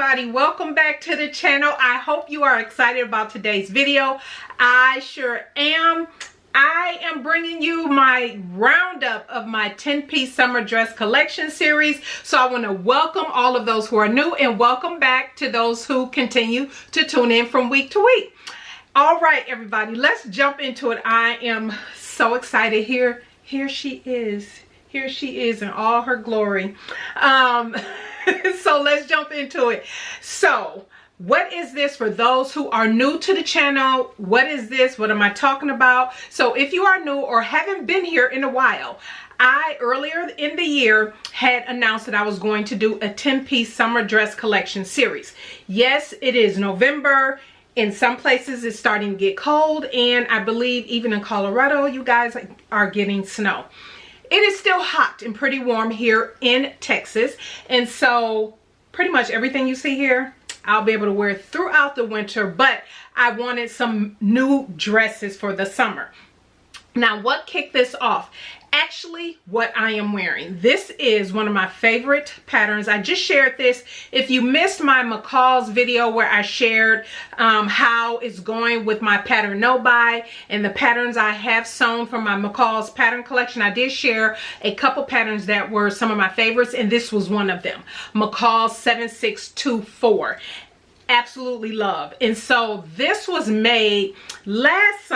everybody, welcome back to the channel. I hope you are excited about today's video. I sure am. I am bringing you my roundup of my 10-piece summer dress collection series. So I want to welcome all of those who are new and welcome back to those who continue to tune in from week to week. All right, everybody, let's jump into it. I am so excited. Here she is. Here she is in all her glory. So let's jump into it. So what is this for those who are new to the channel? What is this? What am I talking about? So if you are new or haven't been here in a while, I earlier in the year had announced that I was going to do a 10-piece summer dress collection series. Yes, it is November. In some places it's starting to get cold, and I believe even in Colorado you guys are getting snow. It is still hot and pretty warm here in Texas, and so pretty much everything you see here I'll be able to wear throughout the winter, but I wanted some new dresses for the summer. Now, what kicked this off? Actually, what I am wearing. This is one of my favorite patterns. I just shared this. If you missed my McCall's video where I shared how it's going with my pattern no buy and the patterns I have sewn from my McCall's pattern collection, I did share a couple patterns that were some of my favorites, and this was one of them. McCall's 7624. Absolutely love. And so this was made last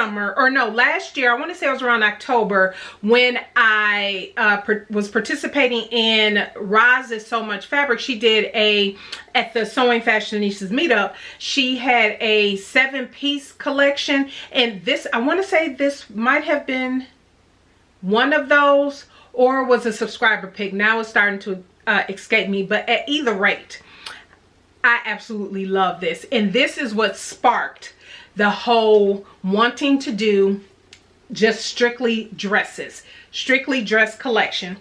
year. I want to say it was around October when I was participating in Roz is So Much Fabric. She did at the Sewing Fashionistas meetup, she had a 7-piece collection, and this, I want to say this might have been one of those or was a subscriber pick. Now it's starting to escape me, but at either rate, I absolutely love this, and this is what sparked the whole wanting to do just strictly dresses, strictly dress collection.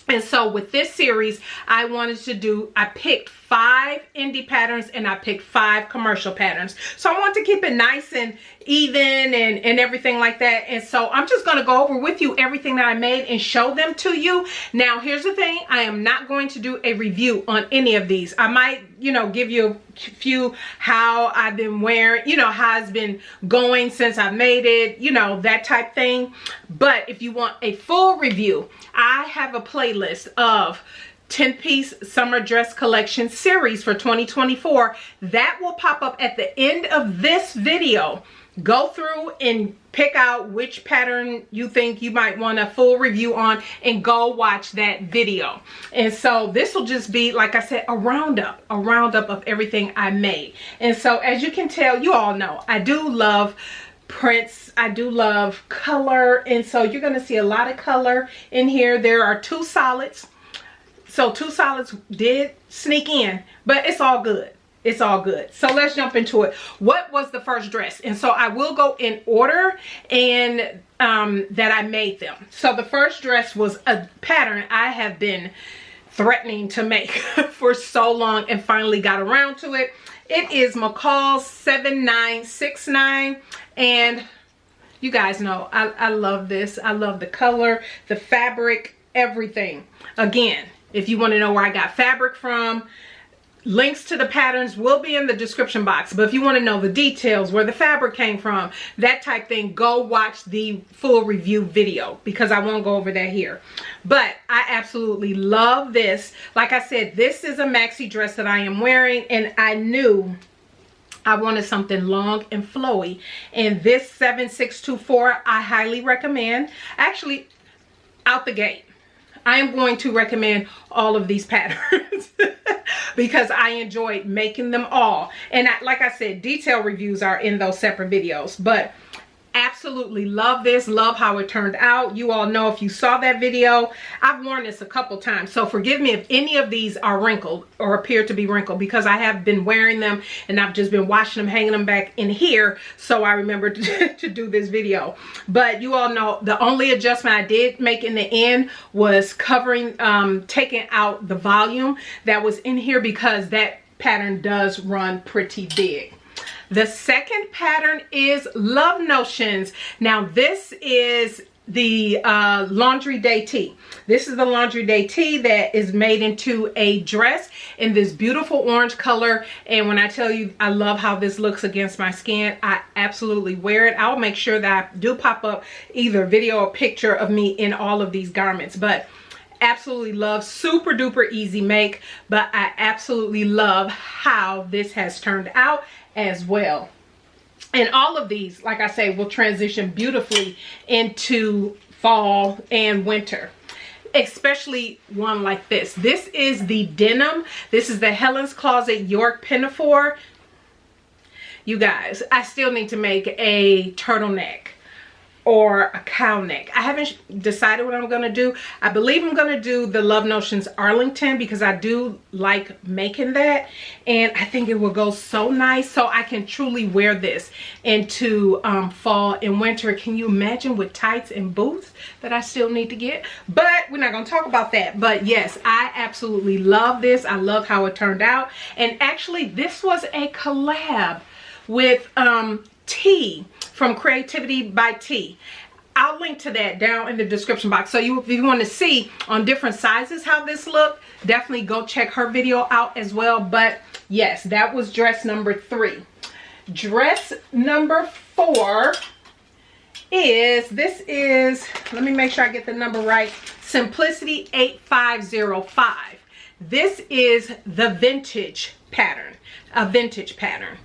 And so with this series, I picked 5 indie patterns and I picked 5 commercial patterns. So I want to keep it nice and even and everything like that. And so I'm just going to go over with you everything that I made and show them to you. Now, here's the thing. I am not going to do a review on any of these. I might, give you a few how I've been wearing, how it's been going since I made it, that type thing. But if you want a full review, I have a playlist of 10-piece summer dress collection series for 2024 that will pop up at the end of this video. Go through and pick out which pattern you think you might want a full review on and go watch that video. And so this will just be, like I said, a roundup of everything I made. And so as you can tell, you all know I do love prints. I do love color, and so you're going to see a lot of color in here. There are 2 solids. So 2 solids did sneak in, but it's all good. It's all good. So let's jump into it. What was the first dress? And so I will go in order and that I made them. So the first dress was a pattern I have been threatening to make for so long and finally got around to it. It is McCall's 7969, and you guys know I love this. I love the color, the fabric, everything. Again, if you want to know where I got fabric from, links to the patterns will be in the description box. But if you want to know the details, where the fabric came from, that type thing, go watch the full review video because I won't go over that here. But I absolutely love this. Like I said, this is a maxi dress that I am wearing, and I knew I wanted something long and flowy. And this 7624 I highly recommend. Actually, out the gate, I am going to recommend all of these patterns because I enjoyed making them all. And like I said, detail reviews are in those separate videos. But absolutely love this. Love how it turned out. You all know, if you saw that video, I've worn this a couple times. So forgive me if any of these are wrinkled or appear to be wrinkled, because I have been wearing them and I've just been washing them, hanging them back in here. So I remembered to do this video. But you all know the only adjustment I did make in the end was covering, taking out the volume that was in here because that pattern does run pretty big. The second pattern is Love Notions. Now this is the Laundry Day tee. This is the Laundry Day tee that is made into a dress in this beautiful orange color. And when I tell you I love how this looks against my skin, I absolutely wear it. I'll make sure that I do pop up either video or picture of me in all of these garments. But absolutely love, super duper easy make, but I absolutely love how this has turned out as well. And all of these, like I say, will transition beautifully into fall and winter, especially one like this. This is the denim. This is the Helen's Closet York Pinafore. You guys, I still need to make a turtleneck or a cow neck. I haven't decided what I'm gonna do. I believe I'm gonna do the Love Notions Arlington because I do like making that, and I think it will go so nice, so I can truly wear this into fall and winter. Can you imagine with tights and boots that I still need to get? But we're not gonna talk about that. But yes, I absolutely love this. I love how it turned out. And actually this was a collab with T from Creativity by T. I'll link to that down in the description box. So if you want to see on different sizes how this looked, definitely go check her video out as well. But yes, that was dress number 3. Dress number 4 is, this is, let me make sure I get the number right, Simplicity 8505. This is the vintage pattern, a vintage pattern.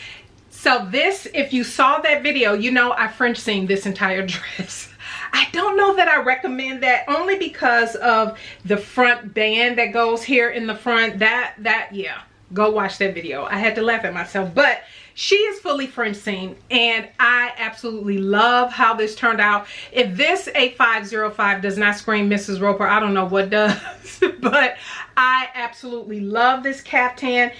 So this, if you saw that video, you know I French seamed this entire dress. I don't know that I recommend that, only because of the front band that goes here in the front. Yeah, go watch that video. I had to laugh at myself, but she is fully French seamed, and I absolutely love how this turned out. If this 8505 does not scream Mrs. Roper, I don't know what does. But I absolutely love this caftan.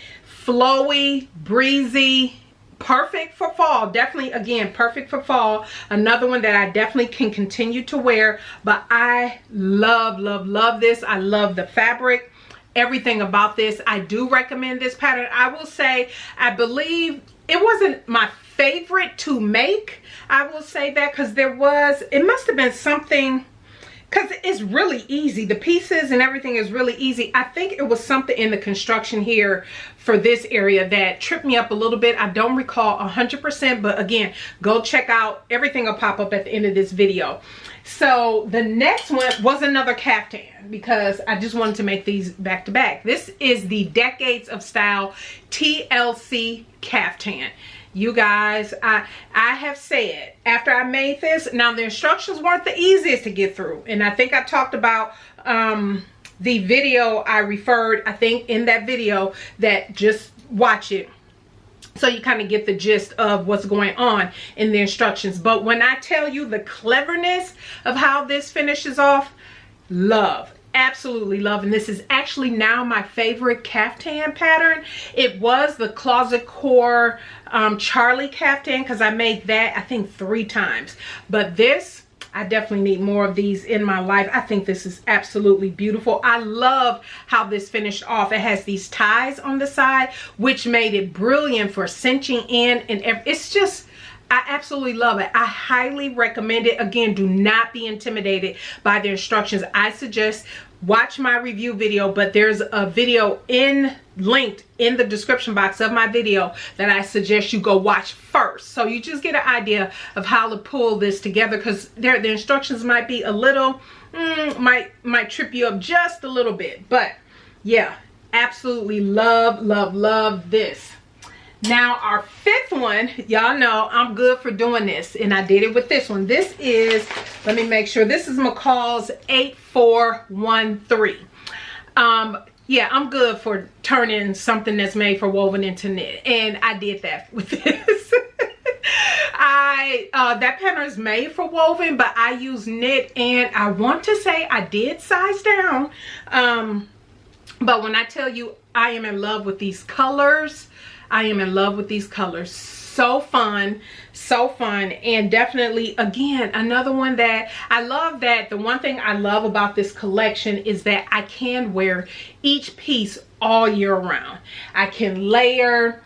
Flowy, breezy, perfect for fall. Definitely, again, perfect for fall. Another one that I definitely can continue to wear. But I love, love, love this. I love the fabric, everything about this. I do recommend this pattern. I will say, I believe it wasn't my favorite to make. I will say that because it must have been something, because it's really easy. The pieces and everything is really easy. I think it was something in the construction here for this area that tripped me up a little bit. I don't recall 100%, but again, go check out. Everything will pop up at the end of this video. So the next one was another caftan, because I just wanted to make these back to back. This is the Decades of Style TLC caftan. You guys, I have said, after I made this, now the instructions weren't the easiest to get through. And I think I talked about the video I referred, I think in that video, that just watch it so you kind of get the gist of what's going on in the instructions. But when I tell you the cleverness of how this finishes off, love. Absolutely love. And this is actually now my favorite caftan pattern. It was the Closet Core Charlie caftan, because I made that I think 3 times. But this, I definitely need more of these in my life. I think this is absolutely beautiful. I love how this finished off. It has these ties on the side, which made it brilliant for cinching in, and it's just, I absolutely love it. I highly recommend it. Again, do not be intimidated by the instructions. I suggest watch my review video, but there's a video linked in the description box of my video that I suggest you go watch first, so you just get an idea of how to pull this together, because the instructions might be a little might trip you up just a little bit. But yeah, absolutely love, love, love this. Now our 5th one, y'all know I'm good for doing this, and I did it with this one. This is, let me make sure, this is McCall's 8413. Yeah, I'm good for turning something that's made for woven into knit, and I did that with this. That pattern is made for woven, but I use knit, and I want to say I did size down. But when I tell you I am in love with these colors, I am in love with these colors. So fun, and definitely, again, another one that I love. That the one thing I love about this collection is that I can wear each piece all year round. I can layer,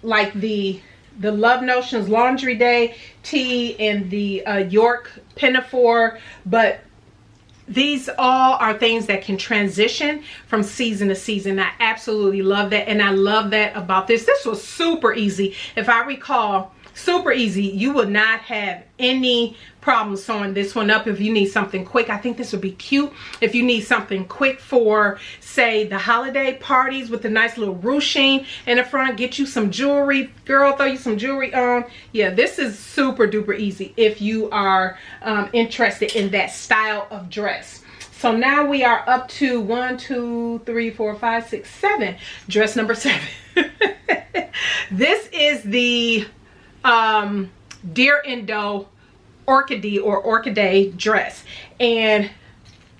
like the the Love Notions Laundry Day tee and the York Pinafore, but these all are things that can transition from season to season. I absolutely love that, and I love that about this. This was super easy. If I recall, super easy. You will not have any problem sewing this one up if you need something quick. I think this would be cute if you need something quick for, say, the holiday parties with a nice little ruching in the front. Get you some jewelry, girl, throw you some jewelry on. Yeah, this is super duper easy if you are interested in that style of dress. So now we are up to 1, 2, 3, 4, 5, 6, 7. Dress number 7. This is the Deer and Doe Orchidee or Orchidee dress, and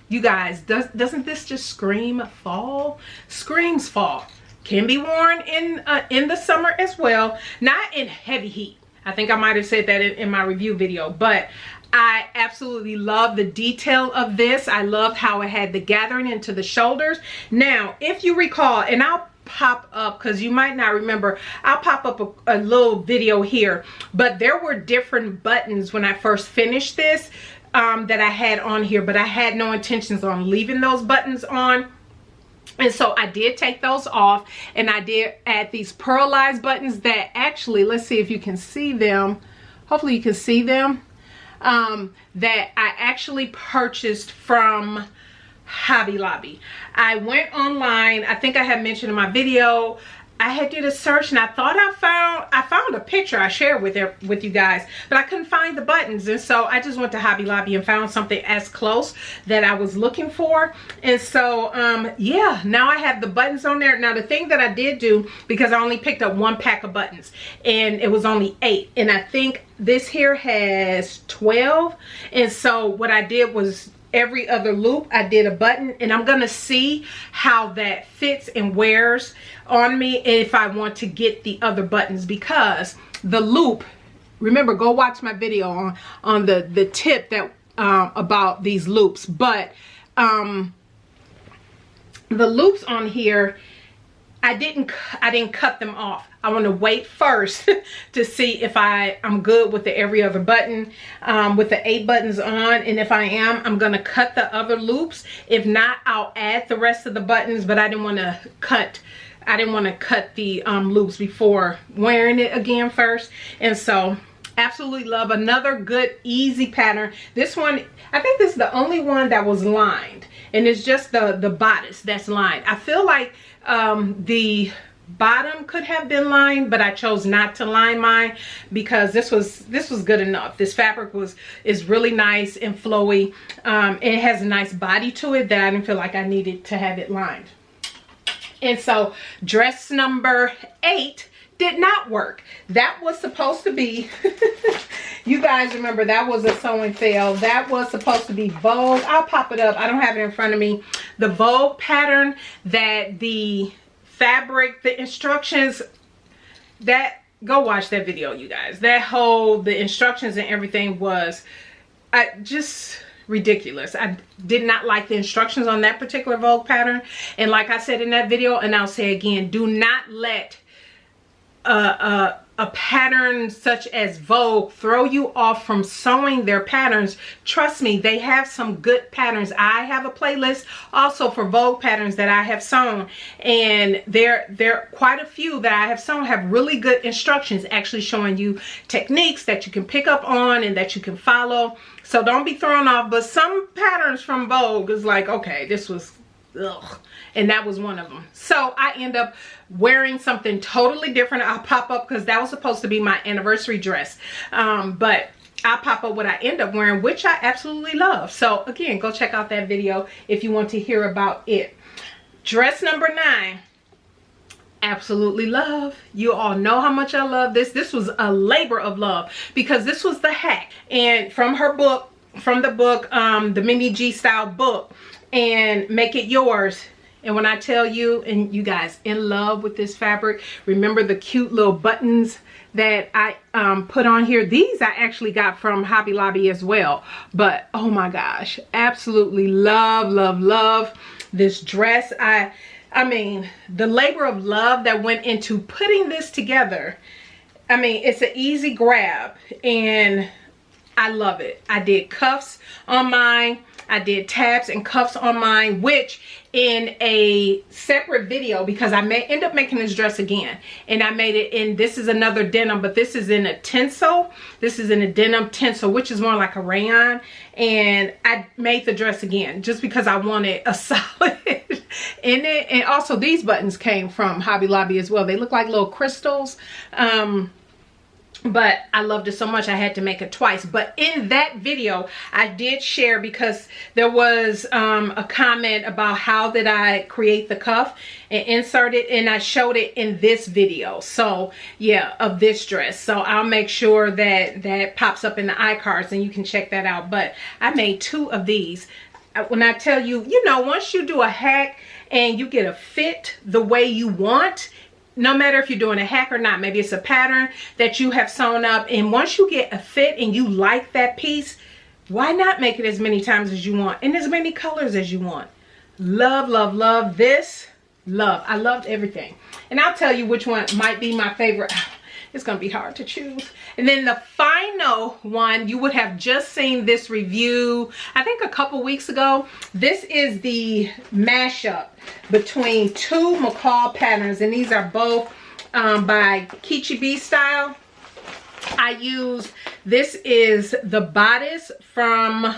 you guys, doesn't this just scream fall? Screams fall. Can be worn in the summer as well, not in heavy heat. I think I might have said that in my review video, but I absolutely love the detail of this. I loved how it had the gathering into the shoulders. Now, if you recall, and I'll pop up, because you might not remember, I'll pop up a little video here, but there were different buttons when I first finished this that I had on here, but I had no intentions on leaving those buttons on. And so I did take those off, and I did add these pearlized buttons that actually, let's see if you can see them. Hopefully you can see them. That I actually purchased from Hobby Lobby. I went online. I think I had mentioned in my video, I had did a search, and I thought I found a picture I shared with you guys, but I couldn't find the buttons, and so I just went to Hobby Lobby and found something as close that I was looking for. And so yeah, now I have the buttons on there. Now the thing that I did do, because I only picked up 1 pack of buttons and it was only 8, and I think this here has 12, and so what I did was every other loop I did a button, and I'm gonna see how that fits and wears on me if I want to get the other buttons, because the loop, remember, go watch my video on the tip that about these loops, but the loops on here, I didn't cut them off. I want to wait first to see if I'm good with the every other button, with the 8 buttons on, and if I am, I'm going to cut the other loops. If not, I'll add the rest of the buttons, but I didn't want to cut the loops before wearing it again first. And so absolutely love another good easy pattern. This one, I think this is the only one that was lined, and it's just the bodice that's lined. I feel like the bottom could have been lined, but I chose not to line mine because this was good enough. This fabric is really nice and flowy. It has a nice body to it that I didn't feel like I needed to have it lined. And so dress number 8 did not work. That was supposed to be you guys remember, that was a sewing fail. That was supposed to be Vogue. I'll pop it up. I don't have it in front of me. The Vogue pattern that the fabric, the instructions, that, go watch that video, you guys. That whole, the instructions and everything was just ridiculous. I did not like the instructions on that particular Vogue pattern. And like I said in that video, and I'll say again, do not let a pattern such as Vogue throw you off from sewing their patterns. Trust me, they have some good patterns. I have a playlist also for Vogue patterns that I have sewn, and there quite a few that I have sewn have really good instructions, actually showing you techniques that you can pick up on and that you can follow. So don't be thrown off. But some patterns from Vogue is like, okay, this was ugh. And that was one of them. So I end up wearing something totally different. I'll pop up, because that was supposed to be my anniversary dress, but I'll pop up what I end up wearing, which I absolutely love. So again, go check out that video if you want to hear about it. Dress number 9, absolutely love. You all know how much I love this. This was a labor of love, because this was the hack, and from her book, from the book, the Mini G Style book, and Make It Yours. And when I tell you, and you guys, in love with this fabric. Remember the cute little buttons that I put on here? These I actually got from Hobby Lobby as well. But oh my gosh, absolutely love, love, love this dress. I mean, the labor of love that went into putting this together. I mean, it's an easy grab and I love it. I did cuffs on mine. I did tabs and cuffs on mine, which in a separate video, because I may end up making this dress again, and I made it in, this is another denim, but this is in a tinsel. This is in a denim tinsel, which is more like a rayon, and I made the dress again just because I wanted a solid in it. And also these buttons came from Hobby Lobby as well. They look like little crystals. But I loved it so much I had to make it twice. But in that video I did share, because there was a comment about how did I create the cuff and insert it, and I showed it in this video. So yeah, of this dress. So I'll make sure that that pops up in the iCards and you can check that out. But I made 2 of these. When I tell you, you know, once you do a hack and you get a fit the way you want, no matter if you're doing a hack or not, maybe it's a pattern that you have sewn up, and once you get a fit and you like that piece, why not make it as many times as you want and as many colors as you want? Love, love, love this. Love. I loved everything. And I'll tell you which one might be my favorite. It's going to be hard to choose. And then the final one, you would have just seen this review, I think a couple weeks ago. This is the mashup between 2 McCall patterns, and these are both by Katy Style. I use, this is the bodice from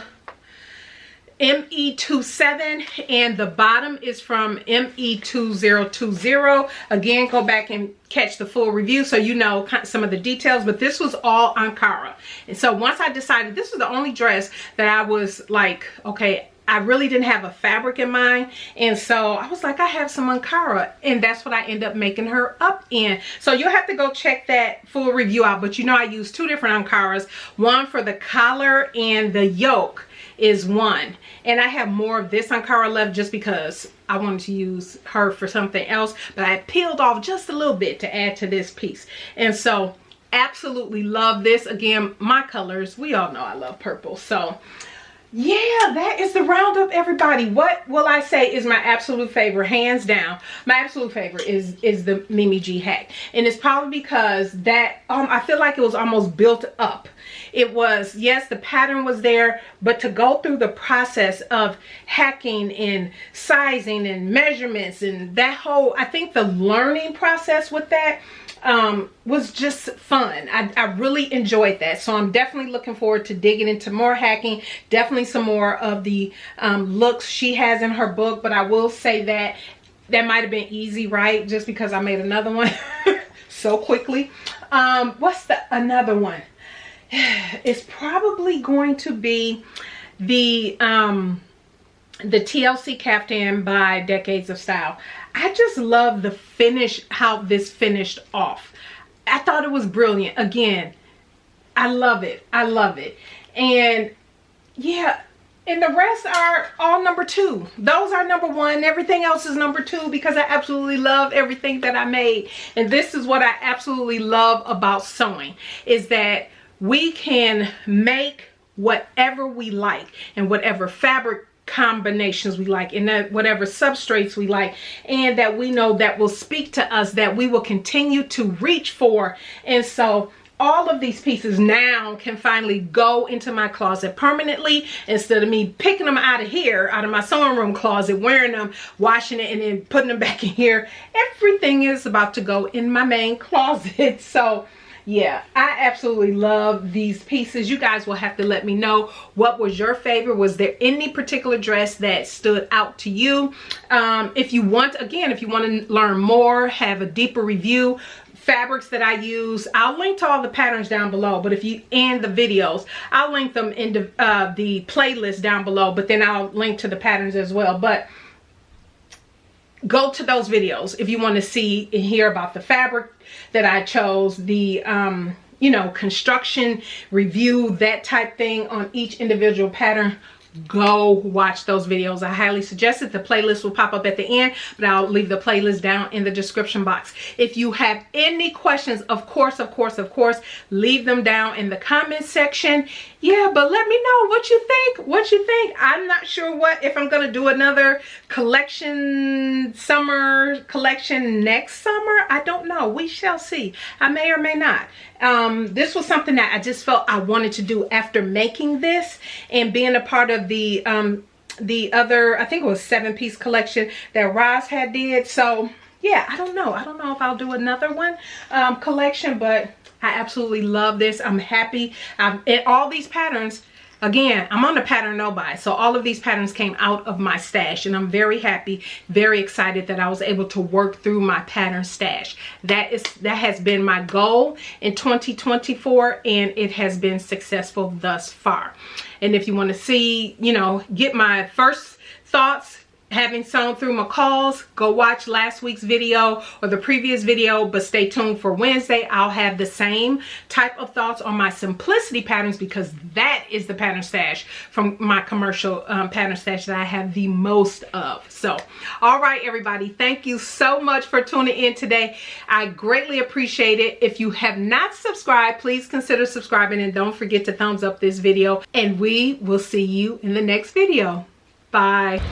ME27 and the bottom is from ME2020. Again, go back and catch the full review so you know some of the details, but this was all Ankara. And so once I decided this was the only dress that I was like, okay, I really didn't have a fabric in mind, and so I was like, I have some Ankara, and that's what I end up making her up in. So you'll have to go check that full review out. But you know, I used 2 different Ankaras, one for the collar and the yoke is one, and I have more of this Ankara left just because I wanted to use her for something else, but I peeled off just a little bit to add to this piece. And so absolutely love this. Again, my colors, we all know I love purple. So yeah, that is the roundup, everybody. What will I say is my absolute favorite? Hands down, my absolute favorite is the Mimi G hack. And it's probably because that I feel like it was almost built up. It was, yes, the pattern was there, but to go through the process of hacking and sizing and measurements and that whole, I think the learning process with that was just fun. I really enjoyed that. So I'm definitely looking forward to digging into more hacking, definitely some more of the looks she has in her book. But I will say that that might have been easy, right? Just because I made another one so quickly. What's another one? It's probably going to be the TLC caftan by Decades of Style. I just love the finish, how this finished off. I thought it was brilliant. Again, I love it. I love it. And yeah, and the rest are all number 2. Those are number 1. Everything else is number 2 because I absolutely love everything that I made. And this is what I absolutely love about sewing, is that we can make whatever we like and whatever fabric combinations we like and that whatever substrates we like, and that we know that will speak to us, that we will continue to reach for. And so all of these pieces now can finally go into my closet permanently, instead of me picking them out of here, out of my sewing room closet, wearing them, washing it, and then putting them back in here. Everything is about to go in my main closet. So yeah, I absolutely love these pieces. You guys will have to let me know what was your favorite. Was there any particular dress that stood out to you? If you want, again, if you want to learn more, have a deeper review, fabrics that I use, I'll link to all the patterns down below. But if you, and the videos, I'll link them in the playlist down below, but then I'll link to the patterns as well. But go to those videos if you want to see and hear about the fabric that I chose, the you know, construction review, that type thing on each individual pattern. go watch those videos. I highly suggest it. The playlist will pop up at the end, but I'll leave the playlist down in the description box. If you have any questions, of course, leave them down in the comment section. Yeah, but let me know what you think. I'm not sure if I'm gonna do another collection, summer collection next summer. I don't know. We shall see. I may or may not. This was something that I just felt I wanted to do after making this and being a part of the other, I think it was 7-piece collection that Roz had did. So yeah, I don't know if I'll do another one collection, but I absolutely love this. I'm happy. And all these patterns, again, I'm on the pattern no buy, so all of these patterns came out of my stash, and I'm very happy, very excited that I was able to work through my pattern stash. That has been my goal in 2024, and it has been successful thus far. And if you want to see, you know, get my first thoughts having sewn through McCall's, go watch last week's video or the previous video, but stay tuned for Wednesday. I'll have the same type of thoughts on my simplicity patterns, because that is the pattern stash from my commercial pattern stash that I have the most of. So, all right, everybody, thank you so much for tuning in today. I greatly appreciate it. If you have not subscribed, please consider subscribing, and don't forget to thumbs up this video, and we will see you in the next video. Bye.